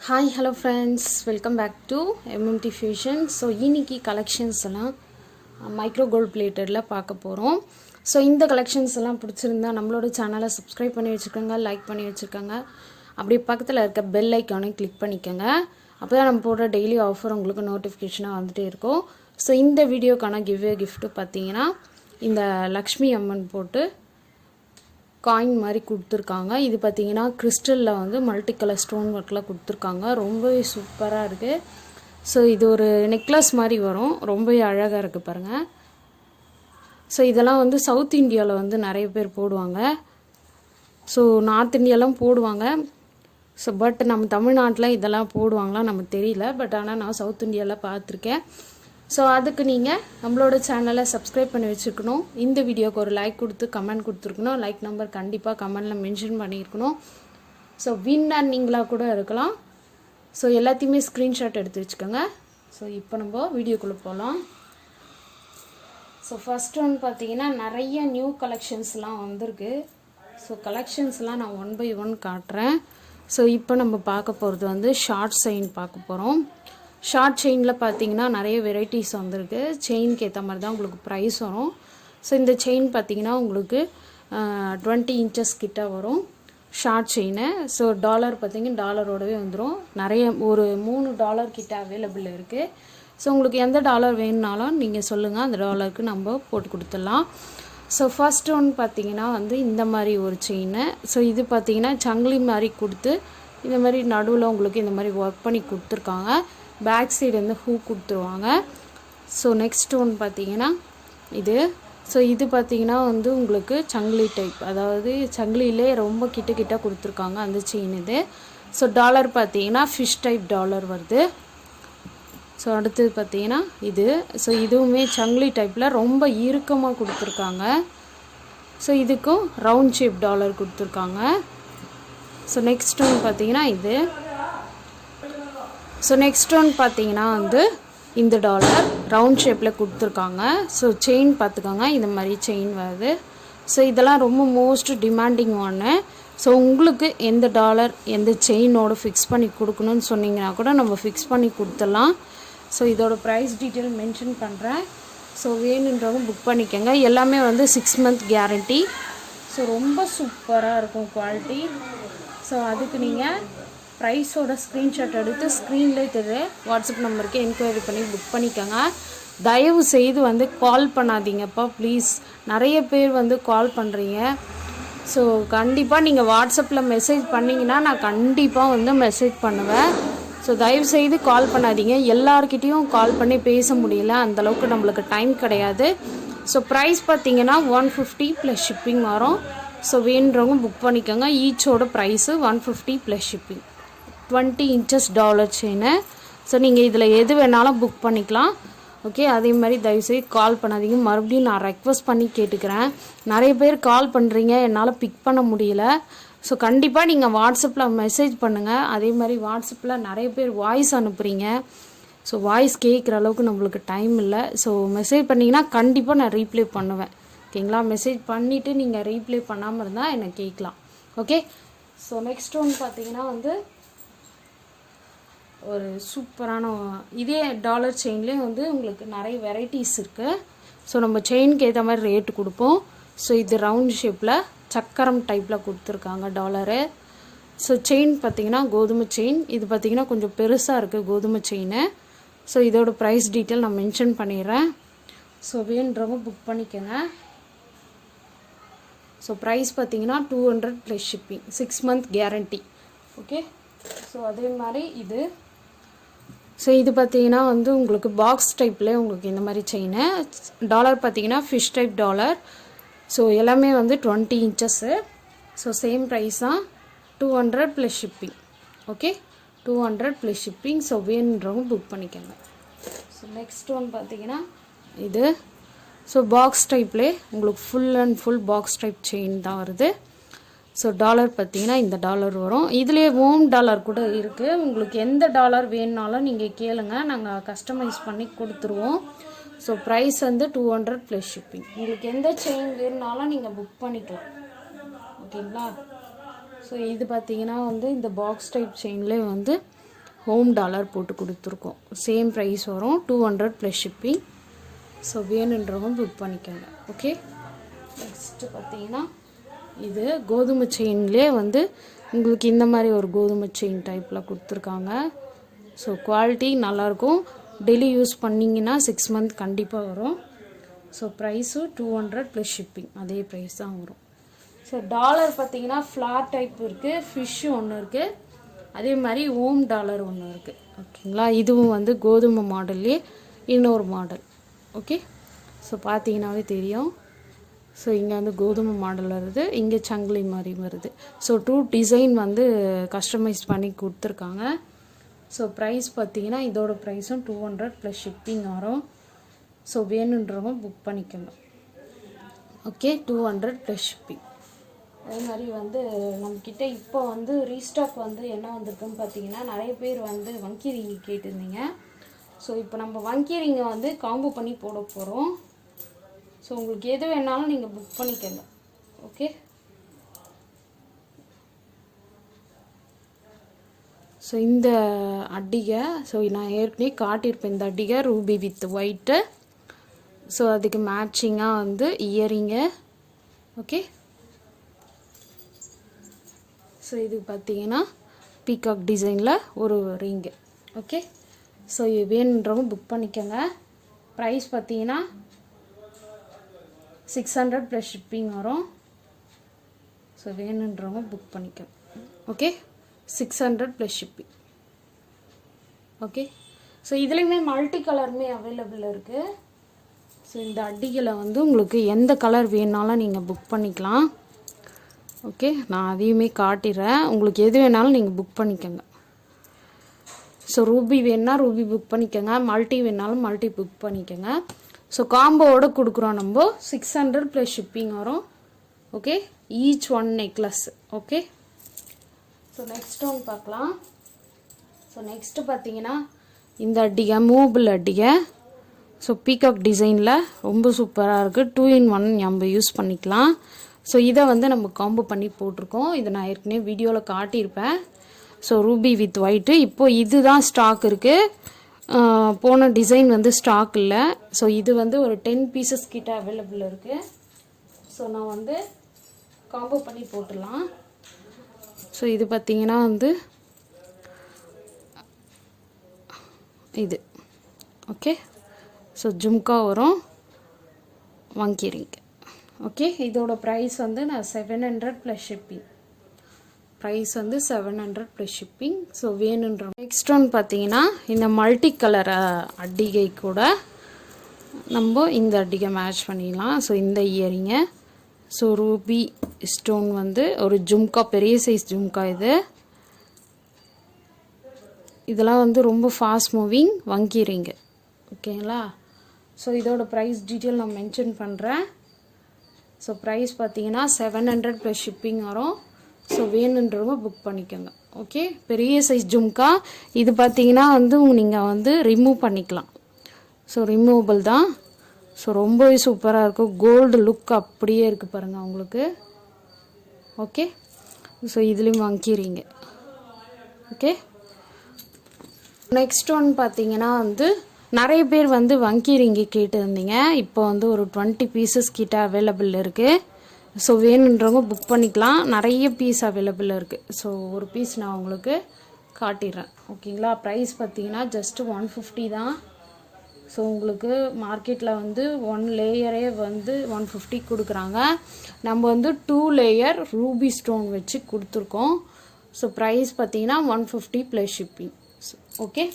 Hi, hello friends, welcome back to MMT Fusion. So இன்னைக்கு collections எல்லாம் micro gold plated-ல பார்க்க போறோம். So இந்த collections எல்லாம் பிடிச்சிருந்தா நம்மளோட சேனலை subscribe பண்ணி வச்சுக்கோங்க, லைக் பண்ணி வச்சுக்கோங்க. அப்படியே பக்கத்துல இருக்க bell icon-ஐ click பண்ணிக்கோங்க. அப்பதான் நம்ம போடுற daily offer உங்களுக்கு notification வந்துட்டே இருக்கும். So இந்த வீடியோக்கான giveaway gift பார்த்தீங்கன்னா இந்த லக்ஷ்மி அம்மன் போட்டு காயின் மாதிரி கொடுத்துருக்காங்க. இது பார்த்தீங்கன்னா கிறிஸ்டலில் வந்து மல்டி கலர் ஸ்டோன் ஒர்க்கில் கொடுத்துருக்காங்க. ரொம்பவே சூப்பராக இருக்குது. ஸோ இது ஒரு நெக்லஸ் மாதிரி வரும், ரொம்பவே அழகாக இருக்குது பாருங்கள். ஸோ இதெல்லாம் வந்து சவுத் இந்தியாவில் வந்து நிறைய பேர் போடுவாங்க. ஸோ நார்த் இந்தியாலாம் போடுவாங்க. ஸோ பட் நம்ம தமிழ்நாட்டில் இதெல்லாம் போடுவாங்களா நம்ம தெரியல. பட் ஆனால் நான் சவுத் இந்தியாவில் பார்த்துருக்கேன். ஸோ அதுக்கு நீங்கள் நம்மளோட சேனலை சப்ஸ்கிரைப் பண்ணி வச்சுருக்கணும். இந்த வீடியோக்கு ஒரு லைக் கொடுத்து கமெண்ட் கொடுத்துருக்கணும். லைக் நம்பர் கண்டிப்பாக கமெண்டில் மென்ஷன் பண்ணியிருக்கணும். ஸோ வின்னர் நீங்களாக கூட இருக்கலாம். ஸோ எல்லாத்தையுமே ஸ்க்ரீன்ஷாட் எடுத்து வச்சுக்கோங்க. ஸோ இப்போ நம்ம வீடியோக்குள்ளே போகலாம். ஸோ ஃபஸ்ட் ஒன் பார்த்தீங்கன்னா நிறைய நியூ கலெக்ஷன்ஸ்லாம் வந்திருக்கு. ஸோ கலெக்ஷன்ஸ்லாம் நான் ஒன் பை ஒன் காட்டுறேன். ஸோ இப்போ நம்ம பார்க்க போகிறது வந்து ஷார்ட் செயின் பார்க்க போகிறோம். ஷார்ட் செயினில் பார்த்தீங்கன்னா நிறைய வெரைட்டிஸ் வந்திருக்கு. செயினுக்கு ஏற்ற மாதிரி தான் உங்களுக்கு ப்ரைஸ் வரும். ஸோ இந்த செயின் பார்த்தீங்கன்னா உங்களுக்கு 20 inches கிட்ட வரும் ஷார்ட் செயினு. ஸோ டாலர் பார்த்தீங்கன்னா டாலரோடவே வந்துடும். நிறைய ஒரு $3 கிட்ட அவைலபிள் இருக்குது. ஸோ உங்களுக்கு எந்த டாலர் வேணுனாலும் நீங்கள் சொல்லுங்கள், அந்த டாலருக்கு நம்ம போட்டு கொடுத்துடலாம். ஸோ ஃபர்ஸ்ட் ஒன் பார்த்தீங்கன்னா வந்து இந்த மாதிரி ஒரு செயின். ஸோ இது பார்த்தீங்கன்னா சங்கிலி மாதிரி கொடுத்து இந்த மாதிரி நடுவில் உங்களுக்கு இந்த மாதிரி ஒர்க் பண்ணி கொடுத்துருக்காங்க. பேக் சைடு வந்து ஹூ கொடுத்துருவாங்க. ஸோ நெக்ஸ்ட் ஒன் பார்த்தீங்கன்னா இது. ஸோ இது பார்த்தீங்கன்னா வந்து உங்களுக்கு சங்கிலி டைப், அதாவது சங்கிலிலே ரொம்ப கிட்ட கொடுத்துருக்காங்க அந்த செயின் இது. ஸோ டாலர் பார்த்தீங்கன்னா ஃபிஷ் டைப் டாலர் வருது. ஸோ அடுத்தது பார்த்தீங்கன்னா இது. ஸோ இதுவுமே சங்கிலி டைப்பில் ரொம்ப இறுக்கமாக கொடுத்துருக்காங்க. ஸோ இதுக்கும் ரவுண்ட் ஷேப் டாலர் கொடுத்துருக்காங்க. ஸோ நெக்ஸ்ட் ஒன் பார்த்தீங்கன்னா இது. ஸோ நெக்ஸ்ட் ஒன் பார்த்தீங்கன்னா வந்து இந்த டாலர் ரவுண்ட் ஷேப்பில் கொடுத்துருக்காங்க. ஸோ செயின் பார்த்துக்கோங்க, இந்த மாதிரி செயின் வருது. ஸோ இதெல்லாம் ரொம்ப மோஸ்ட் டிமாண்டிங் ஒன்று. ஸோ உங்களுக்கு எந்த டாலர் எந்த செயினோடு ஃபிக்ஸ் பண்ணி கொடுக்கணும்னு சொன்னீங்கன்னா கூட நம்ம ஃபிக்ஸ் பண்ணி கொடுத்துடலாம். ஸோ இதோட ப்ரைஸ் டீட்டெயில் மென்ஷன் பண்ணுறேன். ஸோ வேணுன்றவங்க புக் பண்ணிக்கோங்க. எல்லாமே வந்து 6 month கேரண்டி. ஸோ ரொம்ப சூப்பராக இருக்கும் குவாலிட்டி. ஸோ அதுக்கு நீங்கள் ப்ரைஸோட ஸ்க்ரீன்ஷாட் எடுத்து ஸ்க்ரீன்லேயே தெரிய வாட்ஸ்அப் நம்பருக்கு என்கொயரி பண்ணி புக் பண்ணிக்கோங்க. தயவு செய்து வந்து கால் பண்ணாதீங்கப்பா ப்ளீஸ். நிறைய பேர் வந்து கால் பண்ணுறீங்க. ஸோ கண்டிப்பாக நீங்கள் வாட்ஸ்அப்பில் மெசேஜ் பண்ணிங்கன்னா நான் கண்டிப்பாக வந்து மெசேஜ் பண்ணுவேன். ஸோ தயவு செய்து கால் பண்ணாதீங்க. எல்லார்கிட்டையும் கால் பண்ணி பேச முடியல, அந்தளவுக்கு நம்மளுக்கு டைம் கிடையாது. ஸோ ப்ரைஸ் பார்த்தீங்கன்னா 150 + ஷிப்பிங் வரும். ஸோ வேணுன்றவங்க புக் பண்ணிக்கோங்க. ஈச்சோட price 150 + shipping. 20 inches dollar chain. So நீங்கள் இதில் எது வேணாலும் புக் பண்ணிக்கலாம். ஓகே, அதே மாதிரி தயவுசெய்து கால் பண்ணாதீங்க. மறுபடியும் நான் ரெக்வஸ்ட் பண்ணி கேட்டுக்கிறேன். நிறைய பேர் கால் பண்ணுறீங்க, என்னால் பிக் பண்ண முடியல. ஸோ கண்டிப்பாக நீங்கள் வாட்ஸ்அப்பில் மெசேஜ் பண்ணுங்கள். அதே மாதிரி வாட்ஸ்அப்பில் நிறைய பேர் வாய்ஸ் அனுப்புகிறீங்க. ஸோ வாய்ஸ் கேட்குற அளவுக்கு நம்மளுக்கு டைம் இல்லை. ஸோ மெசேஜ் பண்ணிங்கன்னா கண்டிப்பாக நான் ரீப்ளை பண்ணுவேன். ஓகேங்களா? மெசேஜ் பண்ணிவிட்டு நீங்கள் ரீப்ளை பண்ணாமல் இருந்தால் என்னை கேட்கலாம். ஓகே, ஸோ நெக்ஸ்ட் ஒன் பார்த்தீங்கன்னா வந்து ஒரு சூப்பரான இதே டாலர் செயின்லேயே வந்து உங்களுக்கு நிறைய வெரைட்டிஸ் இருக்குது. ஸோ நம்ம செயினுக்கு ஏற்ற மாதிரி ரேட்டு கொடுப்போம். ஸோ இது ரவுண்ட் ஷேப்பில் சக்கரம் டைப்பில் கொடுத்துருக்காங்க டாலரு. ஸோ செயின் பார்த்திங்கன்னா கோதுமை செயின். இது பார்த்திங்கன்னா கொஞ்சம் பெருசாக இருக்குது கோதுமை செயின். ஸோ இதோட ப்ரைஸ் டீட்டெயில் நான் மென்ஷன் பண்ணிடுறேன். ஸோ வேணுன்றவங்க புக் பண்ணிக்கோங்க. ஸோ ப்ரைஸ் பார்த்திங்கன்னா 200 + shipping, 6 month guarantee. Okay, so அதே மாதிரி இது. ஸோ இது பார்த்தீங்கன்னா வந்து உங்களுக்கு பாக்ஸ் டைப்லேயே உங்களுக்கு இந்த மாதிரி செயின். டாலர் பார்த்தீங்கன்னா ஃபிஷ் டைப் டாலர். ஸோ எல்லாமே வந்து 20 inches. ஸோ சேம் ப்ரைஸ் தான், 200 + ஷிப்பிங். Okay, 200 + shipping. ஸோ வேணுன்றவங்க புக் பண்ணிக்கோங்க. ஸோ நெக்ஸ்ட் ஒன் பார்த்தீங்கன்னா இது. ஸோ பாக்ஸ் டைப்லேயே உங்களுக்கு full and full box type chain தான் வருது. ஸோ டாலர் பார்த்தீங்கன்னா இந்த டாலர் வரும். இதுலேயே ஹோம் டாலர் கூட இருக்குது. உங்களுக்கு எந்த டாலர் வேணுனாலும் நீங்கள் கேளுங்க, நாங்கள் கஸ்டமைஸ் பண்ணி கொடுத்துருவோம். ஸோ ப்ரைஸ் வந்து 200 + ஷிப்பிங். உங்களுக்கு எந்த செயின் வேணுனாலும் நீங்கள் புக் பண்ணிக்கலாம். ஓகேங்களா? ஸோ இது பார்த்தீங்கன்னா வந்து இந்த பாக்ஸ் டைப் செயின்லேயே வந்து ஹோம் டாலர் போட்டு கொடுத்துருக்கோம். சேம் ப்ரைஸ் வரும் 200 ப்ளஸ் ஷிப்பிங். ஸோ வேணுன்றவங்க புக் பண்ணிக்கோங்க. ஓகே, நெக்ஸ்ட்டு பார்த்தீங்கன்னா இது கோதுமை செயின்லேயே வந்து உங்களுக்கு இந்த மாதிரி ஒரு கோதுமை செயின் டைப்பில் கொடுத்துருக்காங்க. ஸோ குவாலிட்டி நல்லாயிருக்கும். டெய்லி யூஸ் பண்ணிங்கன்னா 6 மந்த் கண்டிப்பாக வரும். ஸோ ப்ரைஸு 200 ப்ளஸ் ஷிப்பிங், அதே ப்ரைஸ் தான் வரும். ஸோ டாலர் பார்த்தீங்கன்னா ஃப்ளாட் டைப் இருக்குது, ஃபிஷ்ஷு ஒன்று இருக்குது, அதே மாதிரி ஓம் டாலர் ஒன்று இருக்குது. ஓகேங்களா, இதுவும் வந்து கோதுமை மாடல்லே இன்னொரு மாடல். ஓகே, ஸோ பார்த்தீங்கன்னாவே தெரியும். ஸோ இங்கே வந்து கோதுமை மாடல் வருது, இங்கே சங்கிலி மாதிரி வருது. ஸோ 2 டிசைன் வந்து கஸ்டமைஸ் பண்ணி கொடுத்துருக்காங்க. ஸோ ப்ரைஸ் பார்த்தீங்கன்னா இதோட ப்ரைஸும் 200 ப்ளஸ் ஷிப்பிங் வரும். ஸோ வேணுன்றவங்க புக் பண்ணிக்கோங்க. Okay, 200 plus shipping. அதே மாதிரி வந்து நம்மக்கிட்ட இப்போ வந்து ரீஸ்டாக் வந்து என்ன வந்திருக்குன்னு பார்த்தீங்கன்னா, நிறைய பேர் வந்து வங்கி ரிங்கி கேட்டிருந்தீங்க. ஸோ இப்போ நம்ம வங்கி ரிங்கை வந்து காம்போ பண்ணி போட போகிறோம். ஸோ உங்களுக்கு எது வேணாலும் நீங்கள் புக் பண்ணிக்கோங்க. ஓகே, ஸோ இந்த அட்டிகை, ஸோ நான் ஏற்கனவே காட்டியிருப்பேன் இந்த அட்டிகை ரூபி வித் ஒயிட்டு. ஸோ அதுக்கு மேட்சிங்காக வந்து இயரிங்கு. ஓகே, ஸோ இது பார்த்தீங்கன்னா பீகாக் டிசைனில் ஒரு ரிங்கு. ஓகே, ஸோ இது வேணுன்றவங்க புக் பண்ணிக்கோங்க. ப்ரைஸ் பார்த்தீங்கன்னா 600 ப்ளஸ் ஷிப்பிங் வரும். ஸோ வேணுன்றவங்க புக் பண்ணிக்கோங்க. Okay, 600 plus shipping. Okay, so இதுலேயுமே மல்டி கலருமே அவைலபிள் இருக்குது. ஸோ இந்த அட்டிகளை வந்து உங்களுக்கு எந்த கலர் வேணாலும் நீங்கள் புக் பண்ணிக்கலாம். ஓகே, நான் அதையுமே காட்டிடுறேன். உங்களுக்கு எது வேணாலும் நீங்கள் புக் பண்ணிக்கோங்க. ஸோ ரூபி வேணுன்னா ரூபி புக் பண்ணிக்கோங்க, மல்டி வேணாலும் மல்டி புக் பண்ணிக்கோங்க. ஸோ காம்போவோடு கொடுக்குறோம் நம்ம. 600 ப்ளஸ் ஷிப்பிங் வரும். Okay, each one necklace. Okay, so next one பார்க்கலாம். ஸோ நெக்ஸ்ட்டு பார்த்தீங்கன்னா இந்த அட்டிகை மூவபிள் அட்டிகை. ஸோ பீகாக் டிசைனில் ரொம்ப சூப்பராக இருக்குது. 2 in 1 நம்ம யூஸ் பண்ணிக்கலாம். ஸோ இதை வந்து நம்ம காம்போ பண்ணி போட்டிருக்கோம். இதை நான் ஏற்கனவே வீடியோவில் காட்டியிருப்பேன். So ruby with white. இப்போது இது தான் ஸ்டாக் இருக்குது. போன டிசைன் வந்து ஸ்டாக் இல்லை. ஸோ இது வந்து ஒரு 10 பீசஸ் கிட்ட அவைலபிள் இருக்குது. ஸோ நான் வந்து காம்போ பண்ணி போட்டுடலாம். ஸோ இது பார்த்திங்கன்னா வந்து இது. ஓகே, ஸோ ஜும்கா வரும், வங்கி ரிங். ஓகே, இதோட ப்ரைஸ் வந்து நான் 700 ப்ளஸ் ஷிப்பிங். ப்ரைஸ் வந்து 700 ப்ளஸ் ஷிப்பிங். ஸோ வேணுன்ற நெக்ஸ்ட் ஒன் பார்த்தீங்கன்னா இந்த மல்டி கலர் அட்டிகை கூட நம்ம இந்த அட்டிகை மேட்ச் பண்ணிடலாம். ஸோ இந்த இயரிங்கை, ஸோ ரூபி ஸ்டோன் வந்து ஒரு ஜும்கா, பெரிய சைஸ் ஜும்கா இது. இதெல்லாம் வந்து ரொம்ப ஃபாஸ்ட் மூவிங் வங்கி ரிங்கு. ஓகேங்களா, ஸோ இதோட ப்ரைஸ் டீட்டெயில் நான் மென்ஷன் பண்ணுறேன். ஸோ ப்ரைஸ் பார்த்தீங்கன்னா 700 ப்ளஸ் ஷிப்பிங் வரும். ஸோ வேணுன்றவங்க புக் பண்ணிக்கோங்க. ஓகே, பெரிய சைஸ் ஜும்கா. இது பார்த்தீங்கன்னா வந்து நீங்கள் வந்து ரிமூவ் பண்ணிக்கலாம். ஸோ ரிமூவபிள் தான். ஸோ ரொம்பவே சூப்பராக இருக்கும். கோல்டு லுக் அப்படியே இருக்குது பாருங்கள் உங்களுக்கு. ஓகே, ஸோ இதுலேயும் வாங்கிக்கிறீங்க. ஓகே, நெக்ஸ்ட் ஒன் பார்த்தீங்கன்னா வந்து நிறைய பேர் வந்து வங்கி ரிங்கி கேட்டுருந்தீங்க. இப்போ வந்து ஒரு 20 பீசஸ் கிட்ட அவைலபிள் இருக்குது. ஸோ வேணுன்றவங்க புக் பண்ணிக்கலாம். நிறைய பீஸ் அவைலபிள் இருக்குது. ஸோ ஒரு பீஸ் நான் உங்களுக்கு காட்டிடுறேன். ஓகேங்களா, ப்ரைஸ் பார்த்தீங்கன்னா ஜஸ்ட் 150 தான். ஸோ உங்களுக்கு மார்க்கெட்டில் வந்து 1 லேயரே வந்து 150 கொடுக்குறாங்க. நம்ம வந்து 2 லேயர் ரூபி ஸ்டோன் வச்சு கொடுத்துருக்கோம். ஸோ ப்ரைஸ் பார்த்தீங்கன்னா 150 ப்ளஸ் ஷிப்பிங். ஓகே,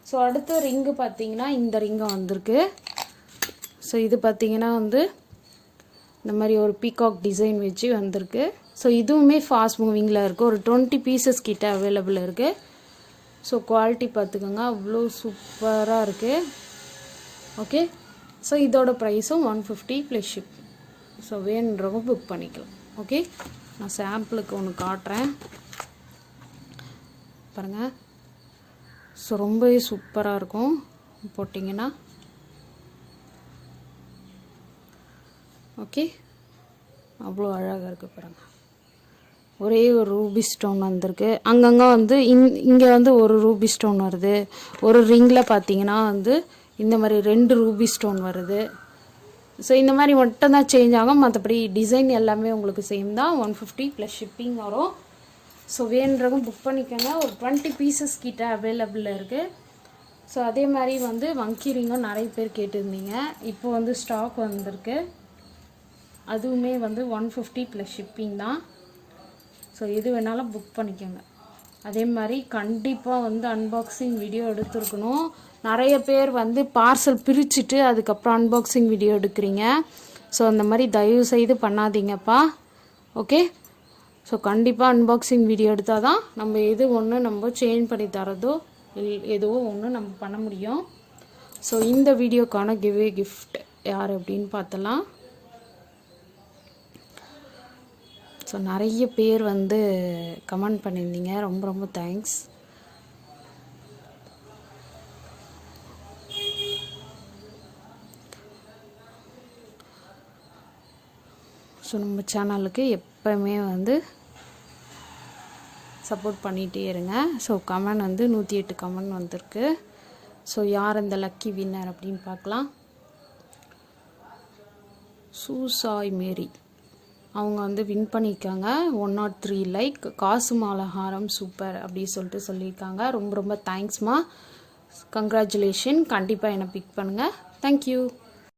ஸோ அடுத்த ரிங்கு பார்த்தீங்கன்னா இந்த ரிங்கு வந்திருக்கு. ஸோ இது பார்த்தீங்கன்னா வந்து இந்த மாதிரி ஒரு பீகாக் டிசைன் வச்சு வந்திருக்கு. ஸோ இதுவுமே ஃபாஸ்ட் மூவிங்கில் இருக்குது. ஒரு 20 பீசஸ் கிட்ட அவைலபிள் இருக்குது. ஸோ குவாலிட்டி பார்த்துக்கோங்க, அவ்வளோ சூப்பராக இருக்குது. ஓகே, ஸோ இதோட ப்ரைஸும் 150 ப்ளஸ் ஷிப். ஸோ வேணுன்றவங்க புக் பண்ணிக்கலாம். ஓகே, நான் சாம்பிளுக்கு ஒன்று காட்டுறேன் பாருங்கள். ஸோ ரொம்பவே சூப்பராக இருக்கும் போட்டிங்கன்னா. ஓகே, அவ்வளோ அழகாக இருக்குது பாருங்கள். ஒரே ஒரு ரூபி ஸ்டோன் வந்திருக்கு. அங்கங்கே வந்து இங்கே வந்து ஒரு ரூபி ஸ்டோன் வருது. ஒரு ரிங்கில் பார்த்தீங்கன்னா வந்து இந்த மாதிரி 2 ரூபி ஸ்டோன் வருது. ஸோ இந்த மாதிரி மட்டும் தான் சேஞ்ச் ஆகும், மற்றபடி டிசைன் எல்லாமே உங்களுக்கு சேம் தான். 150 ப்ளஸ் ஷிப்பிங் வரும். ஸோ வேணுன்றவங்க புக் பண்ணிக்கோங்க. ஒரு 20 பீசஸ் கிட்ட அவைலபிளில் இருக்குது. ஸோ அதே மாதிரி வந்து வங்கி ரிங்கும் நிறைய பேர் கேட்டிருந்தீங்க. இப்போ வந்து ஸ்டாக் வந்திருக்கு. அதுவுமே வந்து 150 ப்ளஸ் ஷிப்பிங் தான். ஸோ எது வேணாலும் புக் பண்ணிக்கோங்க. அதே மாதிரி கண்டிப்பாக வந்து அன்பாக்சிங் வீடியோ எடுத்துருக்கணும். நிறைய பேர் வந்து பார்சல் பிரிச்சுட்டு அதுக்கப்புறம் அன்பாக்சிங் வீடியோ எடுக்கிறீங்க. ஸோ அந்த மாதிரி தயவு செய்து பண்ணாதீங்கப்பா. ஓகே. ஸோ கண்டிப்பாக அன்பாக்சிங் வீடியோ எடுத்தால் தான் நம்ம எது ஒன்று நம்ம சேஞ்ச் பண்ணி தரதோ ஏதோ ஒன்று நம்ம பண்ண முடியும். ஸோ இந்த வீடியோக்கான கிவ்வே கிஃப்ட் யார் அப்படின்னு பார்த்தலாம். ஸோ நிறைய பேர் வந்து கமெண்ட் பண்ணியிருந்தீங்க, ரொம்ப ரொம்ப தேங்க்ஸ். ஸோ நம்ம சேனலுக்கு எப்போவுமே வந்து சப்போர்ட் பண்ணிகிட்டே இருங்க. ஸோ கமெண்ட் வந்து 108 கமெண்ட் வந்திருக்கு. ஸோ யார் இந்த லக்கி வின்னர் அப்படின்னு பார்க்கலாம். சூசாய் மேரி அவங்க வந்து வின் பண்ணியிருக்காங்க. 103 லைக். காசு மாலை ஹாரம் சூப்பர் அப்படி சொல்லிட்டு சொல்லியிருக்காங்க. ரொம்ப ரொம்ப தேங்க்ஸ்மா. கங்க்ராச்சுலேஷன். கண்டிப்பாக என்னை பிக் பண்ணுங்கள். தேங்க்யூ.